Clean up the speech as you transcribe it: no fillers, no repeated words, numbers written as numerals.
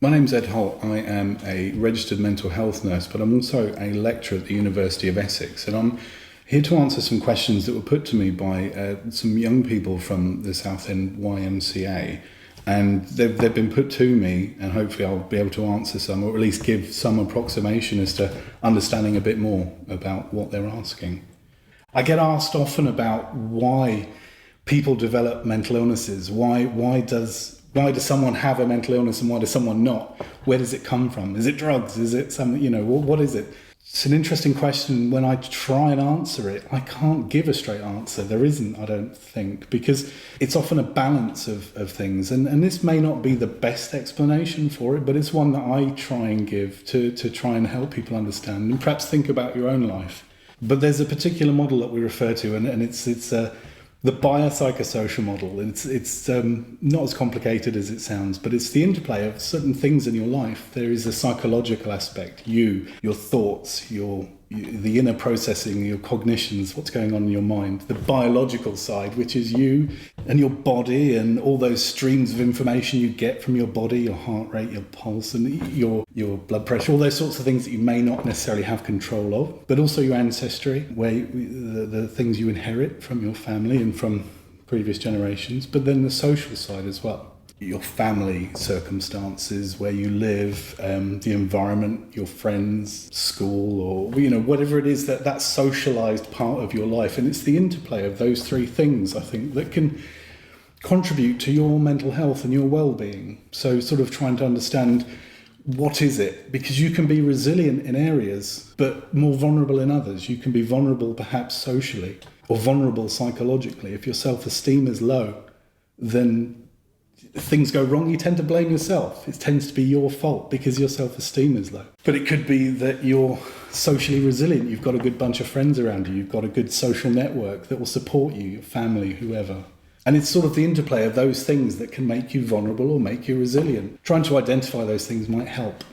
My name's Ed Holt. I am a registered mental health nurse, but I'm also a lecturer at the University of Essex, and I'm here to answer some questions that were put to me by some young people from the Southend YMCA, and they've been put to me, and hopefully I'll be able to answer some, or at least give some approximation as to understanding a bit more about what they're asking. I get asked often about why people develop mental illnesses. Why does someone have a mental illness and why does someone not? Where does it come from? Is it drugs? Is it something, what is it? It's an interesting question. When I try and answer it, I can't give a straight answer. There isn't, I don't think, because it's often a balance of things. And this may not be the best explanation for it, but it's one that I try and give to try and help people understand and perhaps think about your own life. But there's a particular model that we refer to, and it's the biopsychosocial model. It's not as complicated as it sounds, but it's the interplay of certain things in your life. There is a psychological aspect, your thoughts, the inner processing, your cognitions, what's going on in your mind. The biological side, which is you and your body and all those streams of information you get from your body, your heart rate, your pulse, and your blood pressure, all those sorts of things that you may not necessarily have control of, but also your ancestry, where the things you inherit from your family and from previous generations, but then the social side as well. Your family circumstances, where you live, the environment, your friends, school, or whatever it is that socialized part of your life. And it's the interplay of those three things, I think, that can contribute to your mental health and your well-being. So sort of trying to understand, what is it? Because you can be resilient in areas, but more vulnerable in others. You can be vulnerable perhaps socially, or vulnerable psychologically. If your self-esteem is low, then things go wrong, you tend to blame yourself. It tends to be your fault because your self-esteem is low. But it could be that you're socially resilient. You've got a good bunch of friends around you. You've got a good social network that will support you, your family, whoever. And it's sort of the interplay of those things that can make you vulnerable or make you resilient. Trying to identify those things might help.